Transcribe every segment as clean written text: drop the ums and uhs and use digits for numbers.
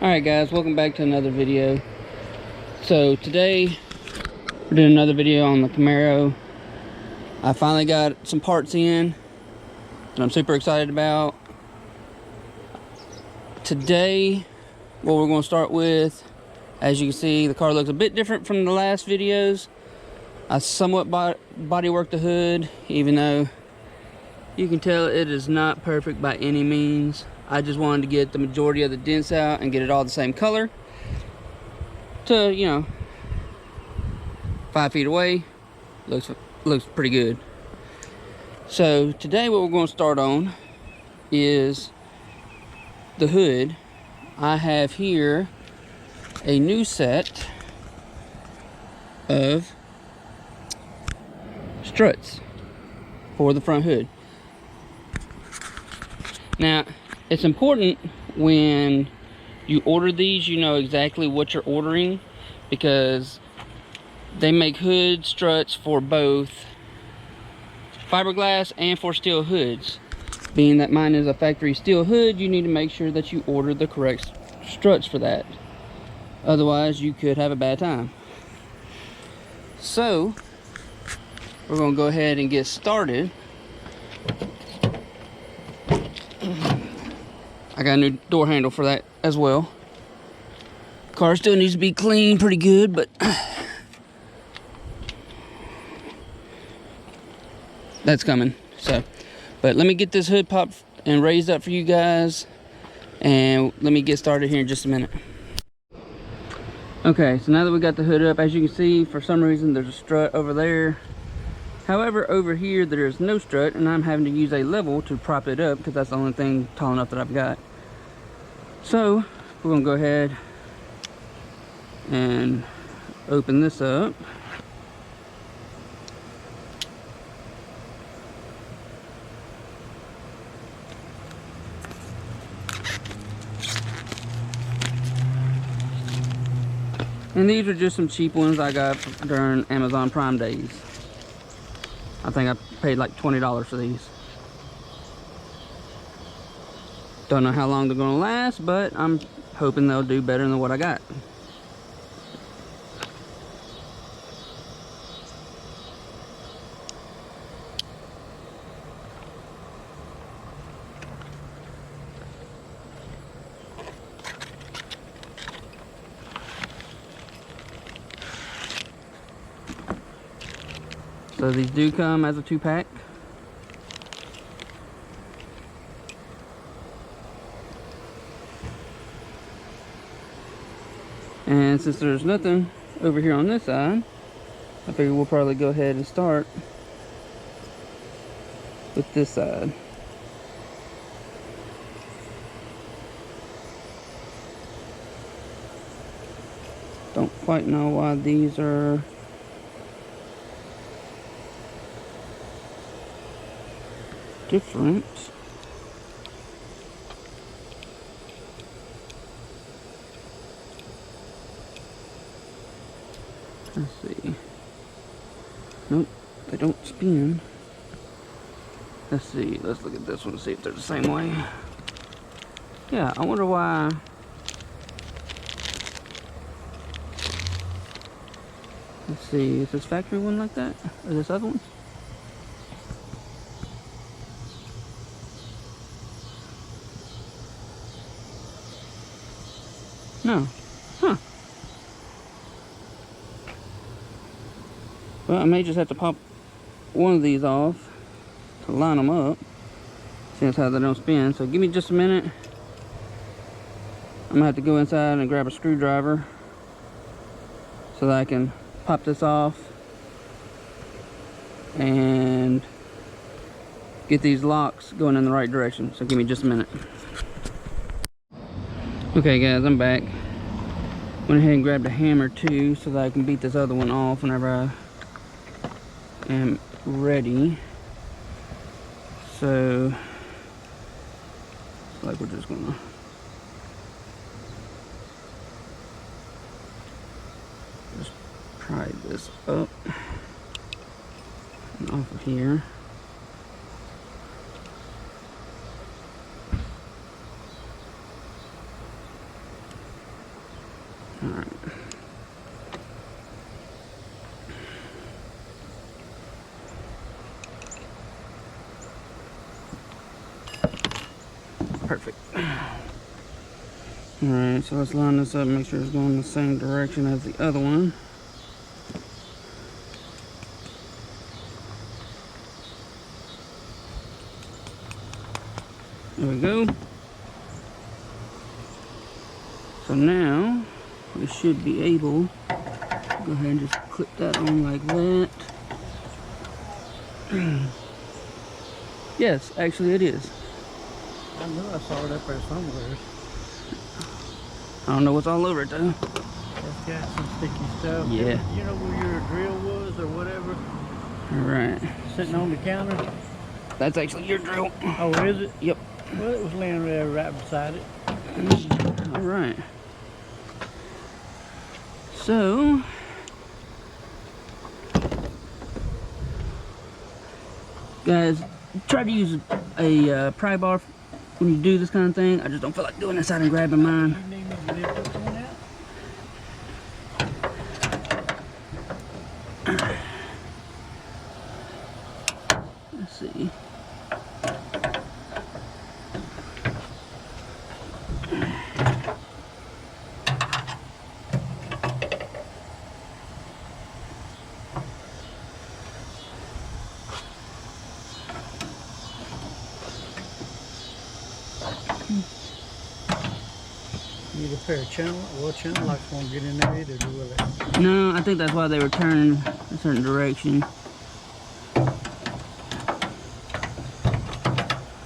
Alright guys, welcome back to another video. So today we're doing another video on the Camaro. I finally got some parts in that I'm super excited about. Today what we're going to start with, as you can see, the car looks a bit different from the last videos. I somewhat bodyworked the hood, even though you can tell it is not perfect by any means. I just wanted to get the majority of the dents out and get it all the same color. To, you know, 5 feet away, looks pretty good. So today what we're going to start on is the hood. I have here a new set of struts for the front hood. Now, it's important when you order these, you know exactly what you're ordering, because they make hood struts for both fiberglass and for steel hoods. Being that mine is a factory steel hood, you need to make sure that you order the correct struts for that. Otherwise, you could have a bad time. So, we're going to go ahead and get started. I got a new door handle for that as well. Car still needs to be cleaned pretty good, but that's coming. So, but let me get this hood popped and raised up for you guys, and let me get started here in just a minute. Okay, so now that we got the hood up, as you can see, for some reason there's a strut over there. However, over here there is no strut, and I'm having to use a level to prop it up because that's the only thing tall enough that I've got. So we're gonna go ahead and open this up. And these are just some cheap ones I got during Amazon Prime days. I think I paid like $20 for these. Don't know how long they're gonna last, but I'm hoping they'll do better than what I got. So these do come as a 2-pack. And since there's nothing over here on this side, I figure we'll probably go ahead and start with this side. Don't quite know why these are different. Let's see. Nope, they don't spin. Let's see, let's look at this one to see if they're the same way. Yeah, I wonder why. Let's see, is this factory one like that? Or this other one? No. Huh. Well, I may just have to pop one of these off to line them up, since how they don't spin. So give me just a minute. I'm gonna have to go inside and grab a screwdriver so that I can pop this off and get these locks going in the right direction. So give me just a minute. Okay guys, I'm back. Went ahead and grabbed a hammer too so that I can beat this other one off whenever I am ready. So, like we're just gonna just pry this up and off of here. Alright. Perfect. Alright, so let's line this up, make sure it's going the same direction as the other one. There we go. So now we should be able to go ahead and just clip that on like that. Yes, actually it is. I knew I saw it up there somewhere. I don't know what's all over it though. It's got some sticky stuff. Yeah. You know where your drill was or whatever? Alright. Sitting on the counter? That's actually your drill. Oh, is it? Yep. Well, it was laying there right beside it. Alright. So, guys, try to use a pry bar when you do this kind of thing. I just don't feel like doing this out and grabbing mine. You need me to lift this one out? Let's see. Need a pair of channel. Well, channel locks won't get in there either, will it? No, I think that's why they were turned a certain direction.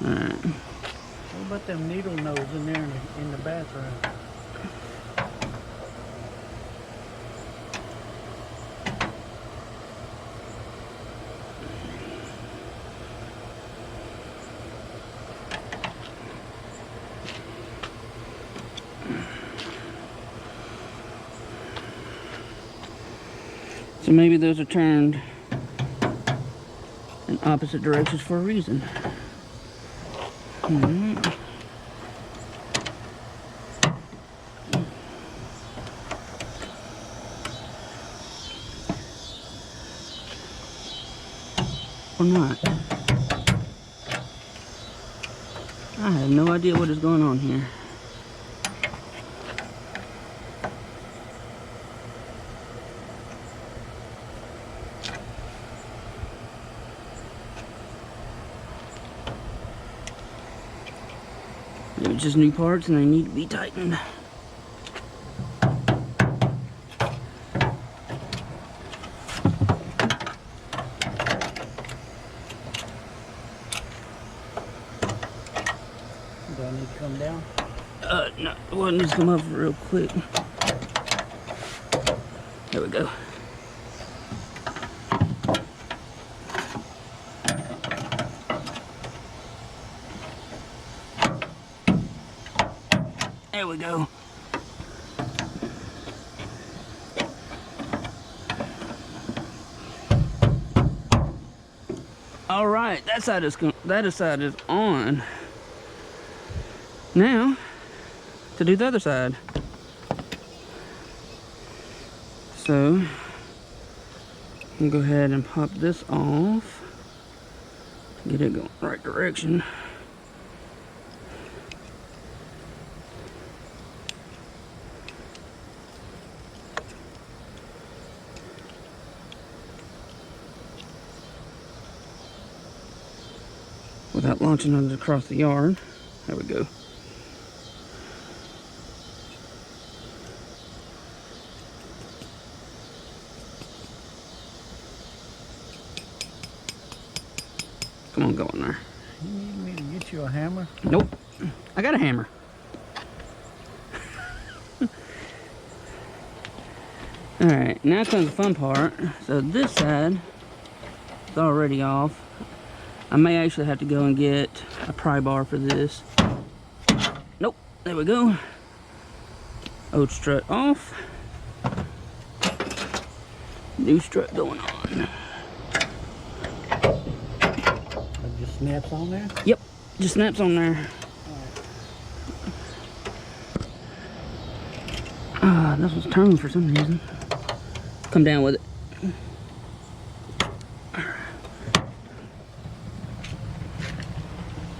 Alright. What about them needle nose in there in the bathroom? So maybe those are turned in opposite directions for a reason. Or not. I have no idea what is going on here. They're just new parts and they need to be tightened. Do I need to come down? No, one needs to come up real quick. There we go. There we go. All right, that side is on. Now, to do the other side. So, I'm gonna go ahead and pop this off. Get it going the right direction. Without launching it across the yard. There we go. Come on, go in there. You need me to get you a hammer? Nope. I got a hammer. Alright, now comes the fun part. So this side is already off. I may actually have to go and get a pry bar for this. Nope, there we go. Old strut off. New strut going on. It just snaps on there? Yep, just snaps on there. This was turned for some reason. Come down with it.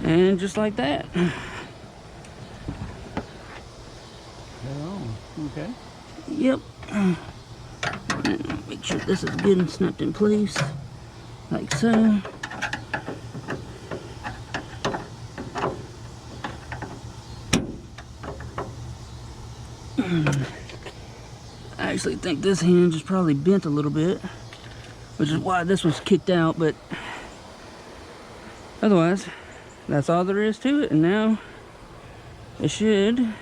And just like that. Oh, okay. Yep. Make sure this is good and snapped in place. Like so. I actually think this hinge is probably bent a little bit, which is why this one's kicked out, but otherwise, that's all there is to it. And now it should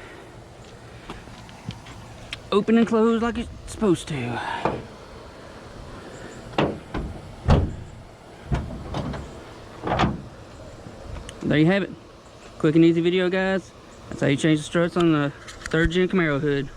open and close like it's supposed to. There you have it. Quick and easy video, guys. That's how you change the struts on the 3rd gen Camaro hood.